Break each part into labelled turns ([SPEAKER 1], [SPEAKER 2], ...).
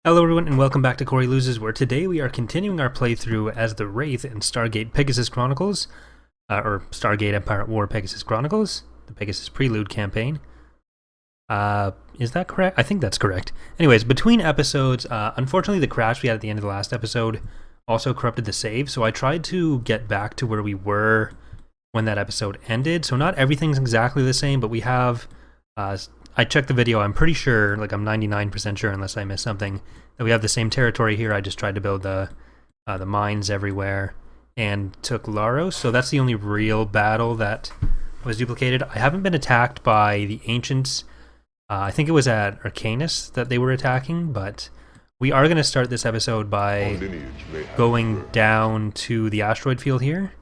[SPEAKER 1] Hello everyone and welcome back to Corey Loses, where today we are continuing our playthrough as the Wraith in Stargate Pegasus Chronicles, or Stargate Empire at War Pegasus Chronicles, the Pegasus Prelude campaign. Is that correct? I think that's correct. Anyways, between episodes, unfortunately the crash we had at the end of the last episode also corrupted the save, so I tried to get back to where we were when that episode ended. So not everything's exactly the same, but we have... I checked the video, I'm pretty sure, like I'm 99% sure unless I missed something, that we have the same territory here. I just tried to build the mines everywhere and took Laros, so that's the only real battle that was duplicated. I haven't been attacked by the Ancients. I think it was at Arcanus that they were attacking, but we are going to start this episode by going down to the asteroid field here.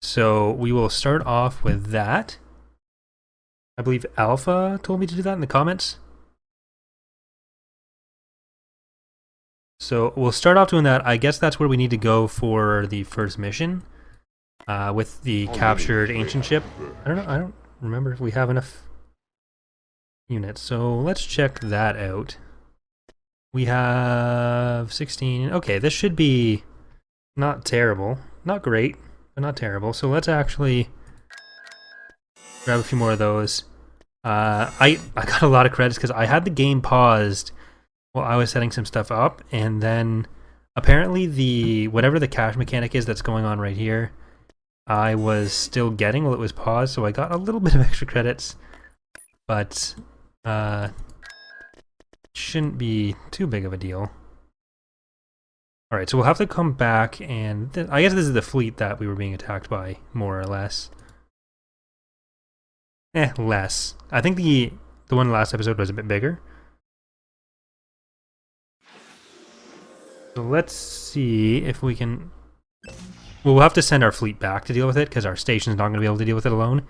[SPEAKER 1] So we will start off with that. I believe Alpha told me to do that in the comments. So we'll start off doing that. I guess that's where we need to go for the first mission with the captured ancient ship. I don't remember if we have enough units. So let's check that out. We have 16. Okay, this should be not terrible. Not great, but not terrible. So let's actually grab a few more of those. I got a lot of credits because I had the game paused while I was setting some stuff up, and then apparently the whatever the cache mechanic is that's going on right here, I was still getting while it was paused, so I got a little bit of extra credits, but shouldn't be too big of a deal. Alright, so we'll have to come back, and I guess this is the fleet that we were being attacked by, more or less. Less. I think the one last episode was a bit bigger. So let's see if we can... Well, we'll have to send our fleet back to deal with it, because our station's not going to be able to deal with it alone.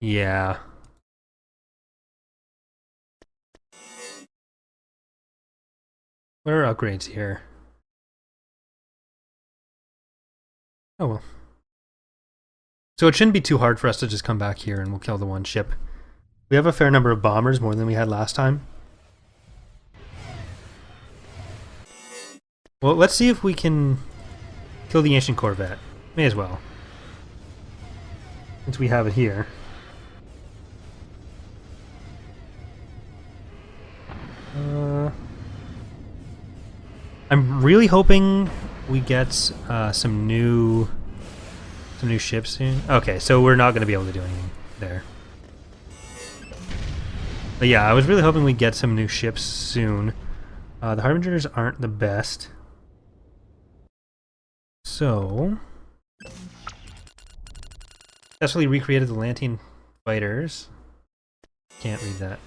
[SPEAKER 1] Yeah. What are upgrades here? Oh well. So it shouldn't be too hard for us to just come back here and we'll kill the one ship. We have a fair number of bombers, more than we had last time. Well, let's see if we can kill the ancient corvette. May as well, since we have it here. I'm really hoping we get some new ships soon. Okay, so we're not going to be able to do anything there. But yeah, I was really hoping we'd get some new ships soon. The Harbingers aren't the best. So... successfully recreated the Lantean fighters. Can't read that.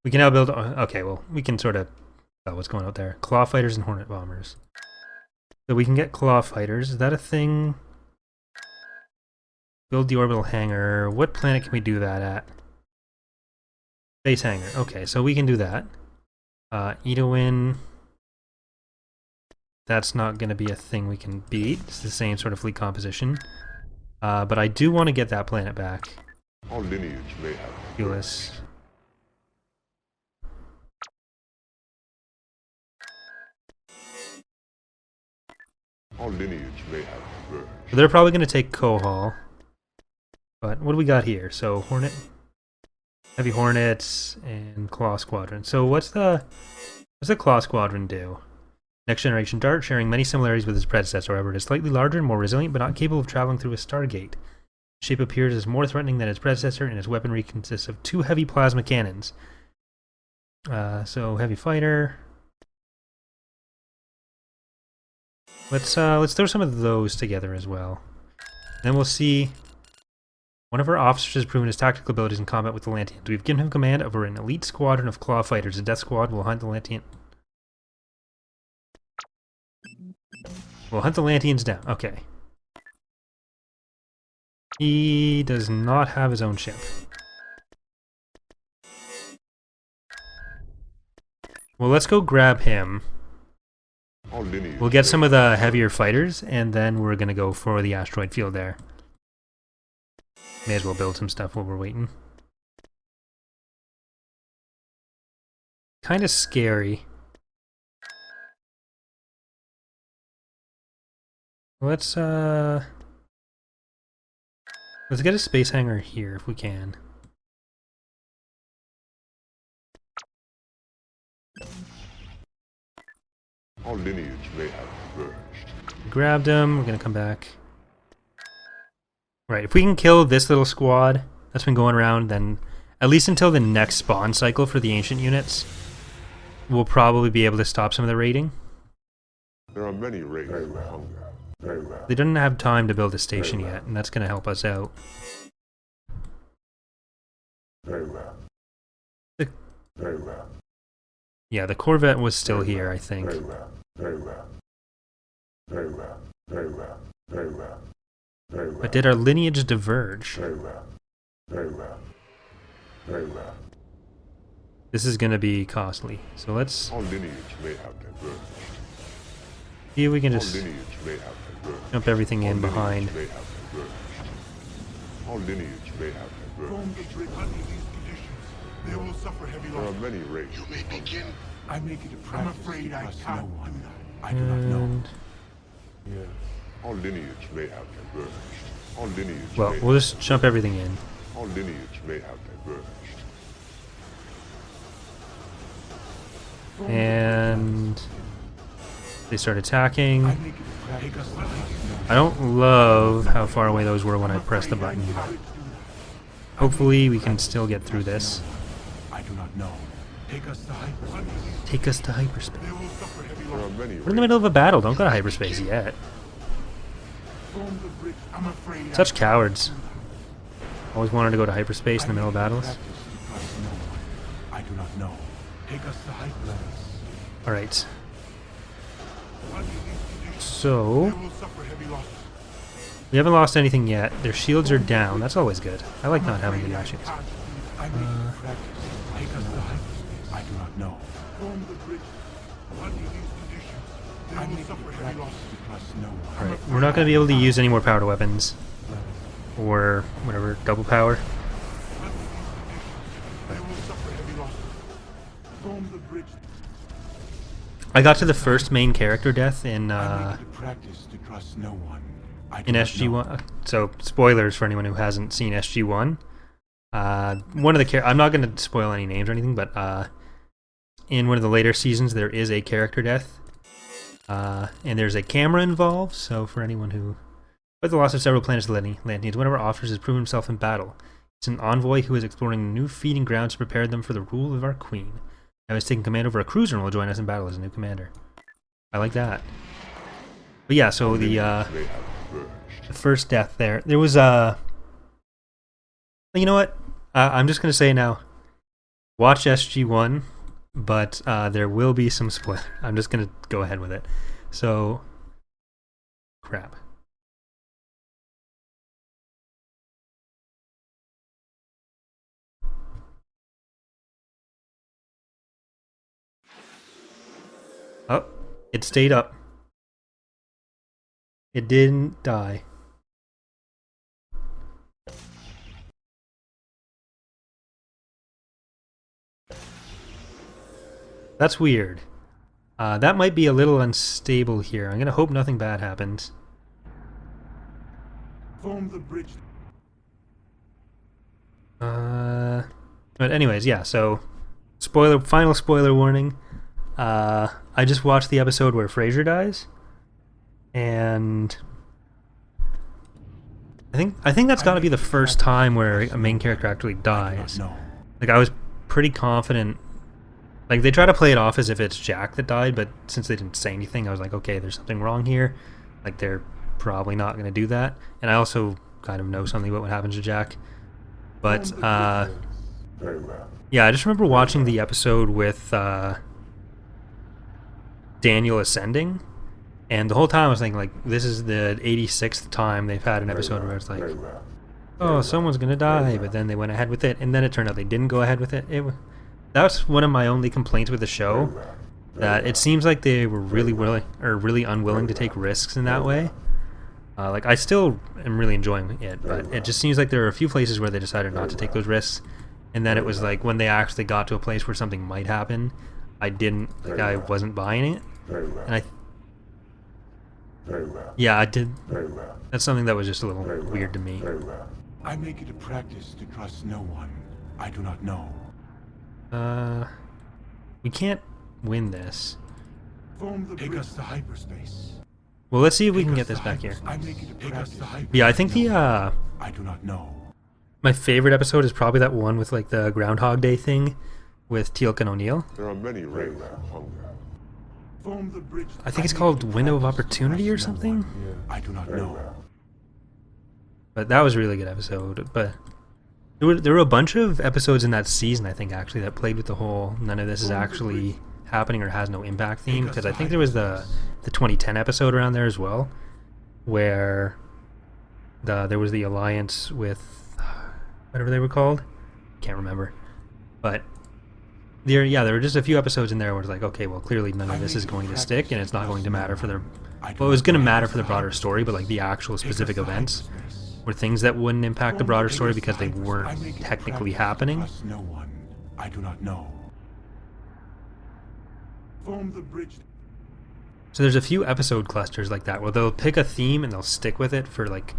[SPEAKER 1] We can now build... okay, well, we can sort of... what's going out there? Claw fighters and hornet bombers. So we can get claw fighters. Is that a thing? Build the orbital hangar. What planet can we do that at? Base hangar. Okay, so we can do that. Edowin. That's not going to be a thing we can beat. It's the same sort of fleet composition. But I do want to get that planet back.
[SPEAKER 2] Our lineage may have
[SPEAKER 1] Teal'c.
[SPEAKER 2] Our lineage may have birth.
[SPEAKER 1] So they're probably going to take Goa'uld. But what do we got here? So Hornet, Heavy Hornets, and Claw Squadron. So what's the Claw Squadron do? Next generation dart, sharing many similarities with its predecessor. However, it is slightly larger and more resilient, but not capable of traveling through a Stargate. Its shape appears as more threatening than its predecessor, and its weaponry consists of 2 heavy plasma cannons. So heavy fighter. Let's throw some of those together as well. Then we'll see. One of our officers has proven his tactical abilities in combat with the Lanteans. We've given him command over an elite squadron of claw fighters. The Death Squad will hunt the Lantean. We'll hunt the Lanteans down. Okay. He does not have his own ship. Well, let's go grab him. We'll get some of the heavier fighters, and then we're going to go for the asteroid field there. May as well build some stuff while we're waiting. Kind of scary. Let's get a space hangar here if we can.
[SPEAKER 2] Our lineage may have diverged.
[SPEAKER 1] Grabbed him, we're gonna come back. Right, if we can kill this little squad that's been going around, then at least until the next spawn cycle for the ancient units, we'll probably be able to stop some of the raiding.
[SPEAKER 2] There are many Wraiths with hunger.
[SPEAKER 1] They don't have time to build a station yet, and that's gonna help us out. Yeah, the Corvette was still here, I think. But did our lineage diverge? This is gonna be costly, so let's
[SPEAKER 2] Our lineage may have diverged.
[SPEAKER 1] see if we can
[SPEAKER 2] Our
[SPEAKER 1] just
[SPEAKER 2] lineage may have diverged.
[SPEAKER 1] jump everything in
[SPEAKER 2] Our
[SPEAKER 1] behind.
[SPEAKER 2] lineage may have diverged. Our lineage may have diverged.
[SPEAKER 3] Under these conditions, they will suffer heavy
[SPEAKER 2] There are
[SPEAKER 3] loss.
[SPEAKER 2] many Wraiths.
[SPEAKER 3] You may begin.
[SPEAKER 4] I make it a
[SPEAKER 3] I'm
[SPEAKER 4] practice
[SPEAKER 3] afraid
[SPEAKER 4] to
[SPEAKER 3] I
[SPEAKER 4] trust
[SPEAKER 3] can't
[SPEAKER 4] no one.
[SPEAKER 3] do that.
[SPEAKER 4] I do not know.
[SPEAKER 1] And
[SPEAKER 2] Our lineage may have diverged. Our lineage
[SPEAKER 1] well,
[SPEAKER 2] may
[SPEAKER 1] we'll just jump everything in.
[SPEAKER 2] Our lineage may have diverged.
[SPEAKER 1] And they start attacking.
[SPEAKER 4] I make it a practice to trust no one.
[SPEAKER 1] I don't love how far away those were when I pressed the button, but hopefully we can still get through this.
[SPEAKER 4] I do not know. Take us to hyperspace.
[SPEAKER 1] Take us to hyperspace.
[SPEAKER 3] They will suffer heavy
[SPEAKER 2] There are
[SPEAKER 3] loss.
[SPEAKER 2] many
[SPEAKER 1] We're in the middle of a battle, don't go to hyperspace yet.
[SPEAKER 3] From the bridge, I'm afraid I
[SPEAKER 1] Such cowards. Always wanted to go to hyperspace in the middle of battles.
[SPEAKER 4] Practice to trust no one. I do not know. Take us to hyperspace.
[SPEAKER 1] Alright,
[SPEAKER 3] Under these conditions,
[SPEAKER 1] so
[SPEAKER 3] they will suffer heavy loss.
[SPEAKER 1] we haven't lost anything yet. Their shields are down, that's always good. I like not having the shields.
[SPEAKER 4] I make it a practice. Take us to hyperspace. I do not know.
[SPEAKER 3] From the bridge, under these conditions, they
[SPEAKER 4] I
[SPEAKER 3] will
[SPEAKER 4] make it a
[SPEAKER 3] suffer heavy
[SPEAKER 4] practice
[SPEAKER 3] loss.
[SPEAKER 4] to trust no one.
[SPEAKER 1] Alright, we're not going to be able to use any more powered weapons. Or whatever, double power.
[SPEAKER 3] Under these conditions, they will suffer heavy loss. From the bridge,
[SPEAKER 1] I got to the first main character death in
[SPEAKER 4] I make it a practice to trust no one. I do
[SPEAKER 1] in
[SPEAKER 4] not
[SPEAKER 1] SG1.
[SPEAKER 4] know.
[SPEAKER 1] So spoilers for anyone who hasn't seen SG1. One of the I'm not going to spoil any names or anything, but in one of the later seasons there is a character death, and there's a camera involved. So for anyone who, with the loss of several planets to Atlanteans, one of our officers has proven himself in battle. It's an envoy who is exploring new feeding grounds to prepare them for the rule of our queen. Now he's taking command over a cruiser and will join us in battle as a new commander. I like that. But yeah, so
[SPEAKER 2] May have
[SPEAKER 1] the
[SPEAKER 2] diverged.
[SPEAKER 1] first death there was you know what? I'm just gonna say now. Watch SG1, but there will be some spoiler. I'm just gonna go ahead with it. So, crap. Oh, it stayed up. It didn't die. That's weird. That might be a little unstable here. I'm gonna hope nothing bad happens.
[SPEAKER 3] from the bridge,
[SPEAKER 1] But anyways, yeah, so final spoiler warning. I just watched the episode where Frasier dies, and I think that's got to be the first time where a main character actually dies.
[SPEAKER 4] No.
[SPEAKER 1] Like, I was pretty confident. Like, they try to play it off as if it's Jack that died, but since they didn't say anything, I was like, okay, there's something wrong here. Like, they're probably not going to do that. And I also kind of know something about what happens to Jack. But, yeah, I just remember watching the episode with Daniel ascending, and the whole time I was thinking, like, this is the 86th time they've had an episode where it's like, oh, someone's going to die, but then they went ahead with it, and then it turned out they didn't go ahead with it. That's one of my only complaints with the show, that it seems like they were really unwilling to take risks in that way. Like, I still am really enjoying it, but it just seems like there are a few places where they decided not to take those risks, and then it was like when they actually got to a place where something might happen, I wasn't buying it, and yeah, I did. That's something that was just a little weird to me.
[SPEAKER 4] I make it a practice to trust no one I do not know.
[SPEAKER 1] We can't win this.
[SPEAKER 4] Take us to hyperspace.
[SPEAKER 1] Well, let's see if we can get this back here.
[SPEAKER 4] I make it a practice.
[SPEAKER 1] Yeah, I think the
[SPEAKER 4] I do not know.
[SPEAKER 1] my favorite episode is probably that one with like the Groundhog Day thing with Teal'c and O'Neill.
[SPEAKER 2] There are many Wraiths of hunger.
[SPEAKER 3] Form the bridge.
[SPEAKER 1] I think it's called Window of Opportunity or something.
[SPEAKER 4] I do not know.
[SPEAKER 1] But that was a really good episode. But there were a bunch of episodes in that season, I think, actually, that played with the whole none of this is actually happening or has no impact theme. Because I think there was the 2010 episode around there as well, where there was the alliance with whatever they were called. Can't remember. But there were just a few episodes in there where it's like, okay, well, clearly none of this is going to stick, and it's not going to matter for the. Well, it was going to matter for the broader story, but like the actual specific events were things that wouldn't impact the broader story because they weren't technically happening.
[SPEAKER 4] No one I do not know.
[SPEAKER 3] Form the bridge.
[SPEAKER 1] So there's a few episode clusters like that where they'll pick a theme and they'll stick with it for like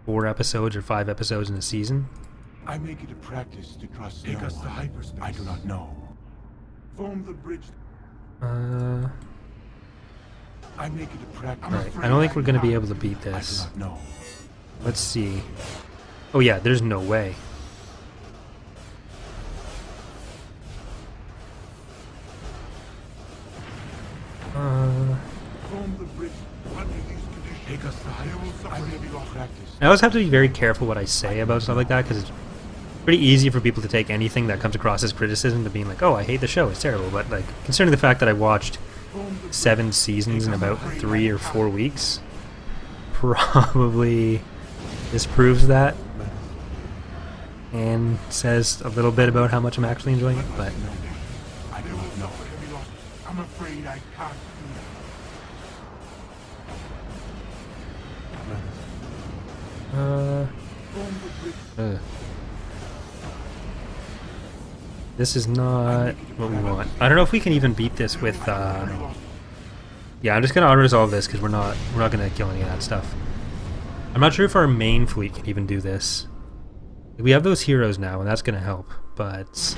[SPEAKER 1] 4 episodes or 5 episodes in a season.
[SPEAKER 4] I make it a practice to trust no one I do not know.
[SPEAKER 3] Form the bridge.
[SPEAKER 4] I make it a practice.
[SPEAKER 1] Right. I don't think we're going to be able to beat
[SPEAKER 4] I do
[SPEAKER 1] this.
[SPEAKER 4] not know.
[SPEAKER 1] Let's see. Oh yeah, there's no way.
[SPEAKER 3] Form the bridge. Under these conditions,
[SPEAKER 4] Take us to hyperspace. I make it a practice.
[SPEAKER 1] I always have to be very careful what I say about stuff like that because it's pretty easy for people to take anything that comes across as criticism to being like, oh, I hate the show, it's terrible. But like, considering the fact that I watched 7 seasons in about 3 or 4 weeks, probably disproves that and says a little bit about how much I'm actually enjoying it. But
[SPEAKER 4] I do not know.
[SPEAKER 3] heavy loss. I'm afraid I can't do that. Form the bridge.
[SPEAKER 1] This is not what we want. I don't know if we can even beat this with. Yeah, I'm just gonna auto-resolve this because we're not gonna kill any of that stuff. I'm not sure if our main fleet can even do this. We have those heroes now, and that's gonna help. But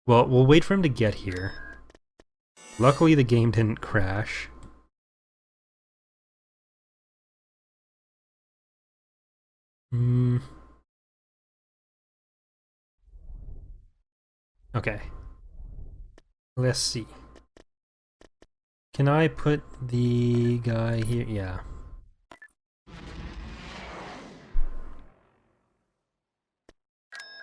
[SPEAKER 1] well, we'll wait for him to get here. Luckily, the game didn't crash. Okay. Let's see. Can I put the guy here? Yeah.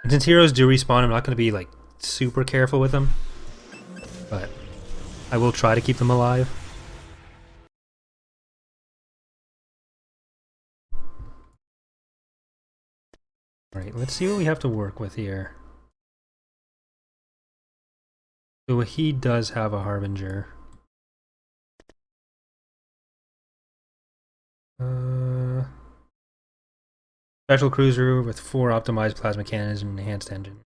[SPEAKER 1] And since heroes do respawn, I'm not going to be like super careful with them. But I will try to keep them alive. Alright, let's see what we have to work with here. So he does have a Harbinger. Special cruiser with 4 optimized plasma cannons and enhanced engine.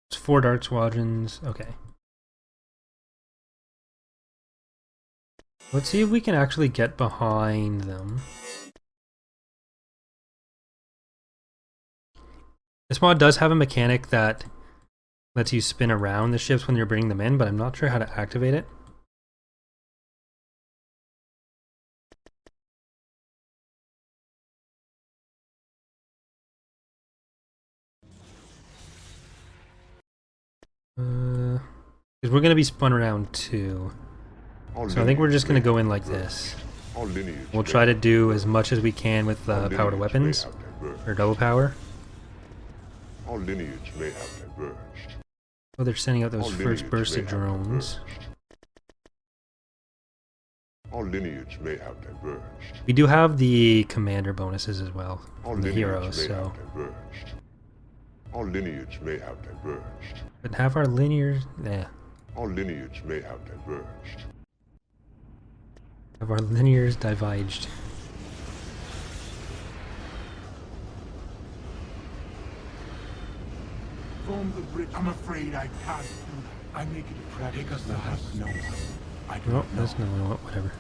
[SPEAKER 1] It's 4 Dark Squadrons. Okay. Let's see if we can actually get behind them. This mod does have a mechanic that lets you spin around the ships when you're bringing them in, but I'm not sure how to activate it. Because we're going to be spun around too. So I think we're just going to go in like this. We'll try to do as much as we can with power to weapons, or double power.
[SPEAKER 2] Our lineage may have diverged.
[SPEAKER 1] Oh, they're sending out those first burst of drones.
[SPEAKER 2] Our lineage may have diverged.
[SPEAKER 1] We do have the commander bonuses as well,
[SPEAKER 2] Our
[SPEAKER 1] from the
[SPEAKER 2] lineage
[SPEAKER 1] heroes,
[SPEAKER 2] may
[SPEAKER 1] so...
[SPEAKER 2] have diverged. Our lineage may have diverged.
[SPEAKER 1] But have our linear... Yeah.
[SPEAKER 2] Our lineage may have diverged.
[SPEAKER 1] Have our linears diverged?
[SPEAKER 3] Form the bridge.
[SPEAKER 4] I'm afraid I can't do that. I make it a practice. Pegasus has no one. I do
[SPEAKER 1] Oh,
[SPEAKER 4] not know.
[SPEAKER 1] that's no, whatever.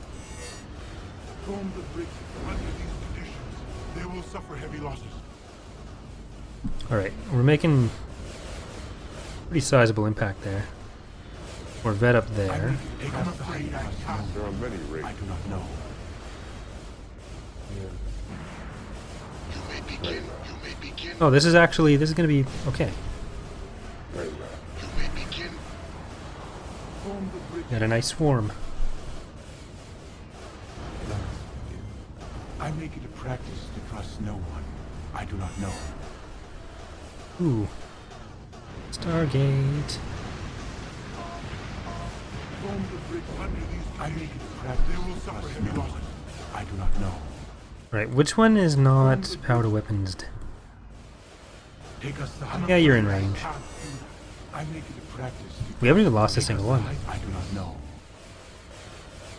[SPEAKER 3] Form the bridge. Under these conditions, they will suffer heavy losses.
[SPEAKER 1] Alright, we're making pretty sizable impact there. We're vet up
[SPEAKER 4] I
[SPEAKER 1] there.
[SPEAKER 4] make it Pegasus
[SPEAKER 3] I'm afraid I
[SPEAKER 4] has no
[SPEAKER 3] can't.
[SPEAKER 4] one.
[SPEAKER 2] There are many
[SPEAKER 4] I
[SPEAKER 2] Wraith.
[SPEAKER 4] do not know.
[SPEAKER 5] You may begin. You may begin.
[SPEAKER 1] Oh, this is gonna be okay.
[SPEAKER 2] Very well.
[SPEAKER 5] You may begin.
[SPEAKER 3] Form the bridge.
[SPEAKER 1] Got a nice swarm.
[SPEAKER 4] I make it a practice to trust no one. I do not know.
[SPEAKER 1] Ooh. Stargate.
[SPEAKER 3] Form the bridge. Under these
[SPEAKER 4] I make
[SPEAKER 3] conditions,
[SPEAKER 4] it a practice
[SPEAKER 3] they will
[SPEAKER 4] to
[SPEAKER 3] suffer
[SPEAKER 4] trust
[SPEAKER 3] heavy
[SPEAKER 4] no
[SPEAKER 3] losses.
[SPEAKER 4] one. I do not know.
[SPEAKER 1] Right, which one is not powder weapons?
[SPEAKER 4] Pegasus.
[SPEAKER 1] Yeah, you're in range.
[SPEAKER 4] I make it a practice to
[SPEAKER 1] We haven't even lost a single one.
[SPEAKER 4] I do not know.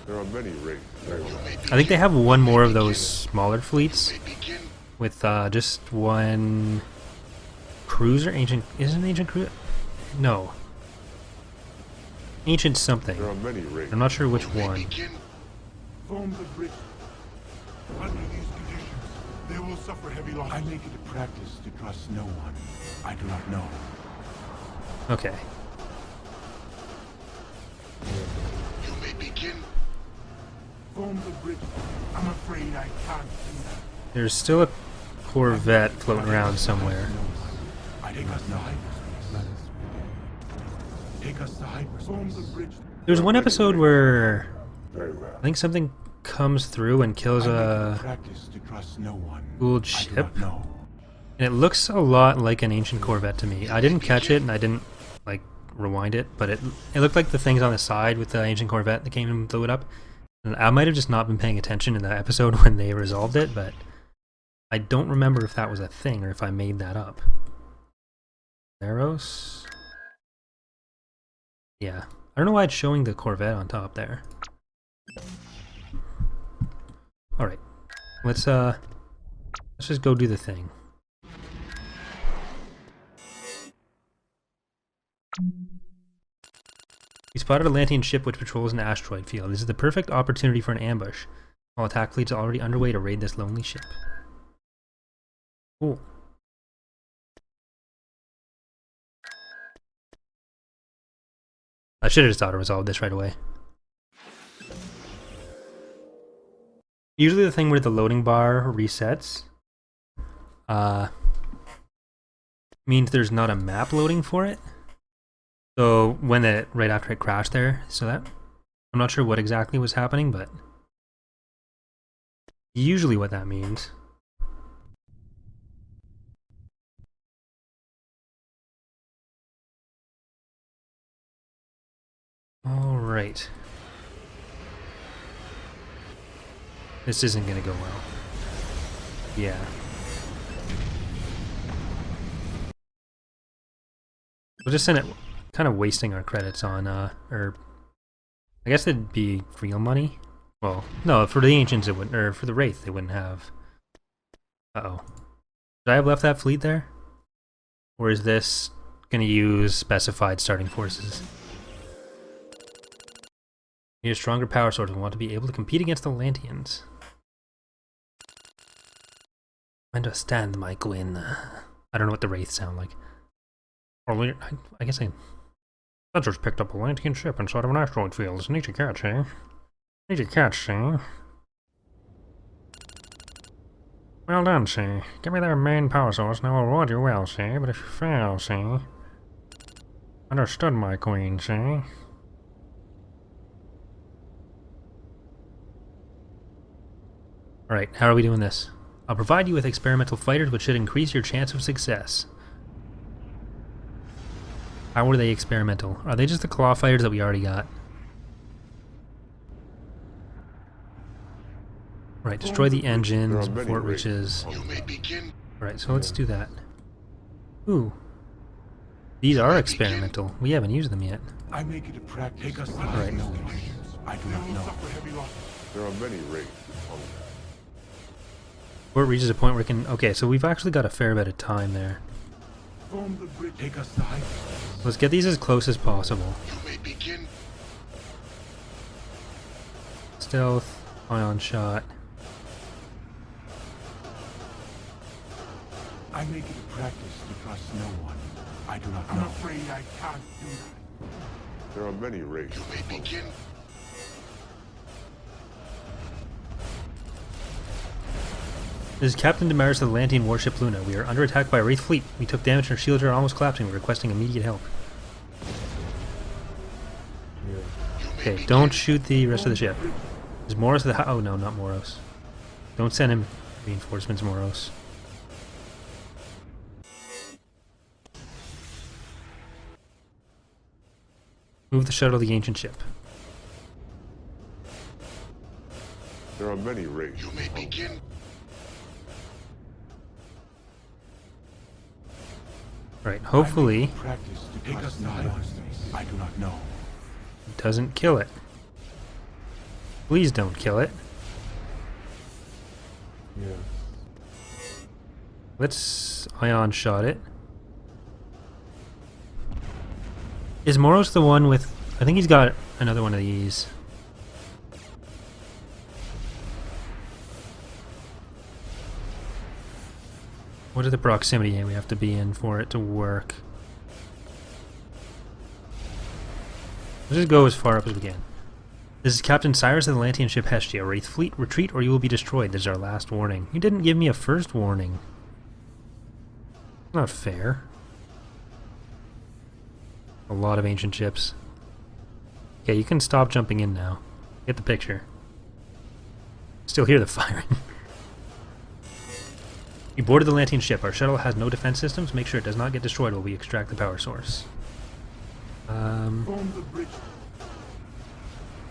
[SPEAKER 2] There are many Wraith. Very well.
[SPEAKER 1] I think they have one more of those smaller fleets
[SPEAKER 5] You may begin.
[SPEAKER 1] with just one cruiser. Ancient isn't ancient cruiser? No. Ancient something.
[SPEAKER 2] There are many Wraith.
[SPEAKER 1] I'm not sure which
[SPEAKER 5] You may
[SPEAKER 1] one.
[SPEAKER 5] begin.
[SPEAKER 3] Form the bridge. Under these conditions, they will suffer heavy losses.
[SPEAKER 4] I make it a practice to trust no one. I do not know.
[SPEAKER 1] Okay.
[SPEAKER 5] You may begin.
[SPEAKER 3] Form the bridge. I'm afraid I can't do that.
[SPEAKER 1] There's still a Corvette floating around somewhere.
[SPEAKER 4] I take us to hyperspace. Take us to hyperspace.
[SPEAKER 3] Form the bridge.
[SPEAKER 1] There's one episode where
[SPEAKER 2] Very well.
[SPEAKER 1] I think something comes through and kills
[SPEAKER 4] I make it a
[SPEAKER 1] a
[SPEAKER 4] practice to trust no one.
[SPEAKER 1] Goa'uld
[SPEAKER 4] I do
[SPEAKER 1] ship.
[SPEAKER 4] not know.
[SPEAKER 1] And it looks a lot like an ancient Corvette to me. I didn't catch it and I didn't like rewind it, but it looked like the things on the side with the ancient Corvette that came and blew it up. And I might have just not been paying attention in that episode when they resolved it, but I don't remember if that was a thing or if I made that up. Theros? Yeah. I don't know why it's showing the Corvette on top there. Alright. Let's just go do the thing. We spotted a Atlantean ship which patrols an asteroid field. This is the perfect opportunity for an ambush. While attack fleets are already underway to raid this lonely ship. Cool. I should have just auto-resolved this right away. Usually the thing where the loading bar resets means there's not a map loading for it. So when it right after it crashed there, so that I'm not sure what exactly was happening, but usually what that means. All right. This isn't going to go well. Yeah. We'll just send it, kind of wasting our credits on, or I guess it'd be real money. Well, no, for the Ancients it wouldn't, or for the Wraith they wouldn't have. Uh-oh. Did I have left that fleet there? Or is this going to use specified starting forces? Need a stronger power source and want to be able to compete against the Atlanteans. Understand, my Gwyn. I don't know what the Wraith sound like. Or I guess Sensors picked up a Atlantean ship inside of an asteroid field. It's neat to catch, eh? Neat to catch, eh? Well done, see. Give me their main power source and I will reward you well, see. But if you fail, see. Understood, my queen, see. Alright, how are we doing this? I'll provide you with experimental fighters which should increase your chance of success. How are they experimental? Are they just the claw fighters that we already got? Right, destroy the engines before it reaches...
[SPEAKER 5] You may begin.
[SPEAKER 1] Alright, so let's do that. Ooh. These are experimental. We haven't used them yet.
[SPEAKER 4] I make it a practice. Take us to
[SPEAKER 1] Right.
[SPEAKER 4] no one. I do
[SPEAKER 3] They
[SPEAKER 4] not
[SPEAKER 3] will
[SPEAKER 4] know.
[SPEAKER 3] suffer heavy losses.
[SPEAKER 2] There are many Wraiths who hunger.
[SPEAKER 1] Where it reaches a point where we can... Okay, so we've actually got a fair bit of time there.
[SPEAKER 3] Form the bridge.
[SPEAKER 4] Take us to hyperspace.
[SPEAKER 1] Let's get these as close as possible.
[SPEAKER 5] You may begin.
[SPEAKER 1] Stealth, ion shot.
[SPEAKER 4] I make it a practice to trust no one. I do not
[SPEAKER 3] I'm
[SPEAKER 4] know.
[SPEAKER 3] afraid I can't do that.
[SPEAKER 2] There are many Wraiths
[SPEAKER 5] You
[SPEAKER 2] who
[SPEAKER 5] may
[SPEAKER 2] hunger.
[SPEAKER 5] begin.
[SPEAKER 1] This is Captain Damaris of the Lantean warship Luna. We are under attack by a Wraith fleet. We took damage and our shields are almost collapsing. We're requesting immediate help.
[SPEAKER 5] You may
[SPEAKER 1] Okay,
[SPEAKER 5] begin.
[SPEAKER 1] don't shoot the rest of the ship. Is Moros the... Oh no, not Moros. Don't send him reinforcements, Moros. Move the shuttle to the ancient ship.
[SPEAKER 2] There are many Wraiths
[SPEAKER 5] You
[SPEAKER 2] who
[SPEAKER 5] may
[SPEAKER 2] hunger.
[SPEAKER 5] begin.
[SPEAKER 1] Right, hopefully
[SPEAKER 4] Practice to take us to hyperspace. I do not know.
[SPEAKER 1] it doesn't kill it. Please don't kill it. Let's ion shot it. Is Moros the one with... I think he's got another one of these. What is the proximity we have to be in for it to work? Let's just go as far up as we can. This is Captain Cyrus of the Lantean ship Hestia. Wraith fleet, retreat or you will be destroyed. This is our last warning. You didn't give me a first warning. Not fair. A lot of ancient ships. Okay, you can stop jumping in now. Get the picture. Still hear the firing. We boarded the Lantean ship. Our shuttle has no defense systems. Make sure it does not get destroyed while we extract the power source.
[SPEAKER 3] Form the bridge.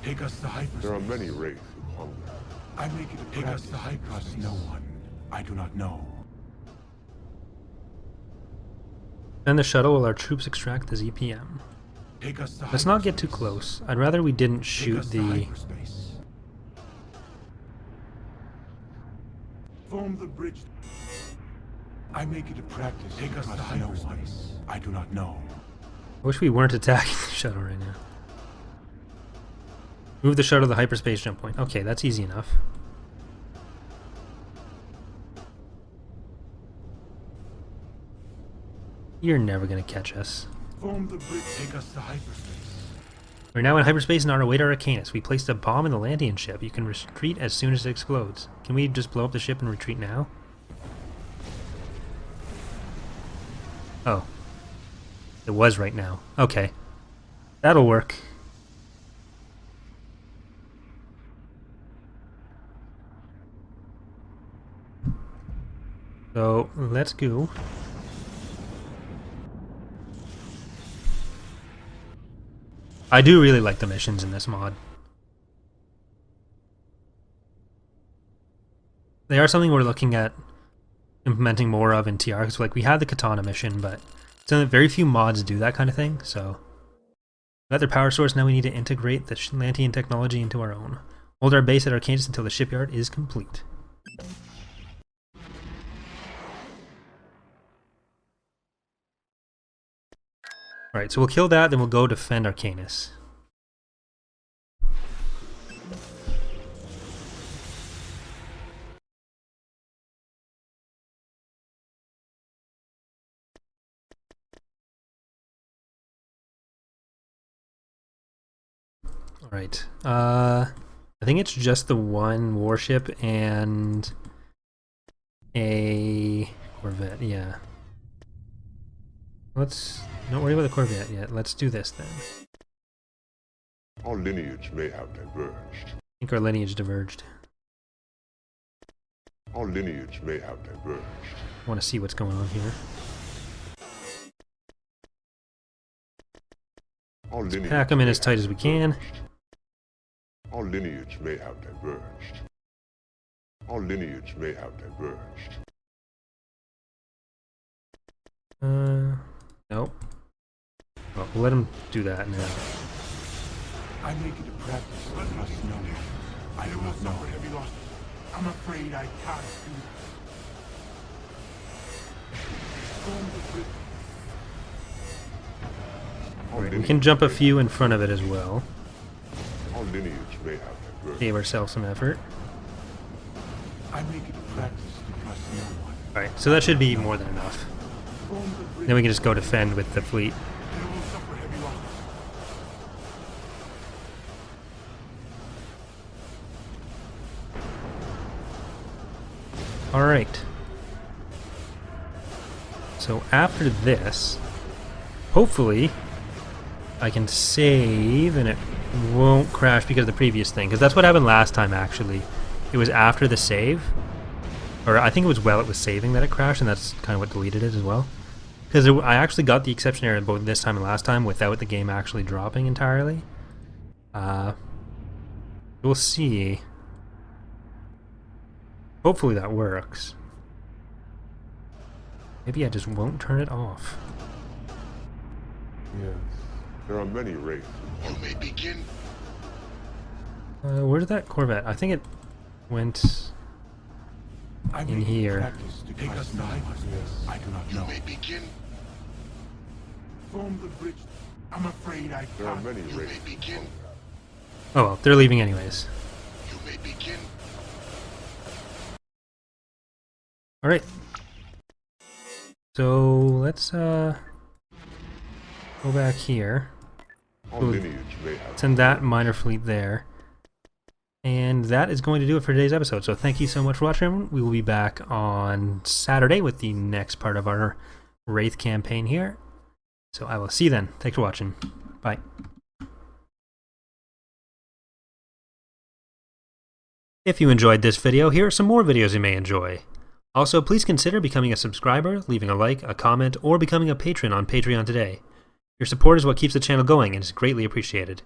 [SPEAKER 4] Take us to hyperspace.
[SPEAKER 2] There are many Wraiths who hunger.
[SPEAKER 4] I make it a practice. Take us to hyperspace. No one. I do not know.
[SPEAKER 1] Send the shuttle while our troops extract the ZPM.
[SPEAKER 4] Take us to
[SPEAKER 1] Let's not get too
[SPEAKER 4] hyperspace.
[SPEAKER 1] close. I'd rather we didn't
[SPEAKER 4] Take
[SPEAKER 1] shoot
[SPEAKER 4] us to
[SPEAKER 1] the...
[SPEAKER 4] hyperspace.
[SPEAKER 3] Form the bridge.
[SPEAKER 4] I make it a practice. Take us to hyperspace. I do not know.
[SPEAKER 1] I wish we weren't attacking the shuttle right now. Move the shuttle to the hyperspace jump point. Okay, that's easy enough. You're never gonna catch us.
[SPEAKER 3] Form the bridge.
[SPEAKER 4] Take us to hyperspace.
[SPEAKER 1] We're now in hyperspace and on our way to Arcanus. We placed a bomb in the Lantean ship. You can retreat as soon as it explodes. Can we just blow up the ship and retreat now? Oh. It was right now. Okay. That'll work. So, let's go. I do really like the missions in this mod. They are something we're looking at implementing more of in TR, because like we had the Katana mission, but very few mods do that kind of thing, so... We got their power source, now we need to integrate the Lantean technology into our own. Hold our base at Arcanus until the shipyard is complete. Alright, so we'll kill that, then we'll go defend Arcanus. Alright, I think it's just the one warship and a Corvette, yeah. Let's don't worry about the Corvette yet. Let's do this then.
[SPEAKER 2] Our lineage may have diverged.
[SPEAKER 1] I think our lineage diverged.
[SPEAKER 2] Our lineage may have diverged.
[SPEAKER 1] I want to see what's going on here.
[SPEAKER 2] Our lineage
[SPEAKER 1] Pack them in
[SPEAKER 2] may
[SPEAKER 1] as tight
[SPEAKER 2] have
[SPEAKER 1] as we can.
[SPEAKER 2] diverged. Our lineage may have diverged. Our lineage may have diverged.
[SPEAKER 1] Nope. Well, we'll let him do that now.
[SPEAKER 4] I make it a practice to trust no one. I do
[SPEAKER 3] They will
[SPEAKER 4] not know.
[SPEAKER 3] suffer heavy losses. I'm afraid I can't do that. Storm the bridge.
[SPEAKER 2] Our
[SPEAKER 1] We
[SPEAKER 2] lineage
[SPEAKER 1] can jump a
[SPEAKER 2] may
[SPEAKER 1] few in front of it as well.
[SPEAKER 2] have- Our lineage may have diverged.
[SPEAKER 1] Gave ourselves some effort.
[SPEAKER 4] I make it a practice to trust no one.
[SPEAKER 1] Alright, so that should be more than enough.
[SPEAKER 3] Storm the bridge.
[SPEAKER 1] Then we can just go defend with the fleet.
[SPEAKER 3] They will suffer heavy losses.
[SPEAKER 1] Alright. So after this, hopefully, I can save and it won't crash because of the previous thing. Because that's what happened last time, actually. It was after the save. Or I think it was while it was saving that it crashed, and that's kind of what deleted it as well. Because I actually got the exception error both this time and last time without the game actually dropping entirely. We'll see. Hopefully that works. Maybe I just won't turn it off.
[SPEAKER 2] Yes. There are many Wraiths.
[SPEAKER 5] You may begin.
[SPEAKER 1] Where did that Corvette? I think it went
[SPEAKER 4] I
[SPEAKER 1] in
[SPEAKER 4] make it a
[SPEAKER 1] here.
[SPEAKER 4] practice to trust no one. I do not
[SPEAKER 5] You
[SPEAKER 4] know.
[SPEAKER 5] may begin.
[SPEAKER 3] Storm the bridge. I'm afraid I
[SPEAKER 2] There are
[SPEAKER 3] can't.
[SPEAKER 2] many
[SPEAKER 5] You may
[SPEAKER 2] Wraiths.
[SPEAKER 5] begin.
[SPEAKER 1] Oh well, they're leaving anyways.
[SPEAKER 5] You may begin.
[SPEAKER 1] Alright. So let's go back here.
[SPEAKER 2] Our
[SPEAKER 1] Ooh.
[SPEAKER 2] lineage may have
[SPEAKER 1] Send that minor fleet there. And that is going to do it for today's episode. So thank you so much for watching, everyone. We will be back on Saturday with the next part of our Wraith campaign here. So I will see you then. Thanks for watching. Bye. If you enjoyed this video, here are some more videos you may enjoy. Also, please consider becoming a subscriber, leaving a like, a comment, or becoming a patron on Patreon today. Your support is what keeps the channel going and is greatly appreciated.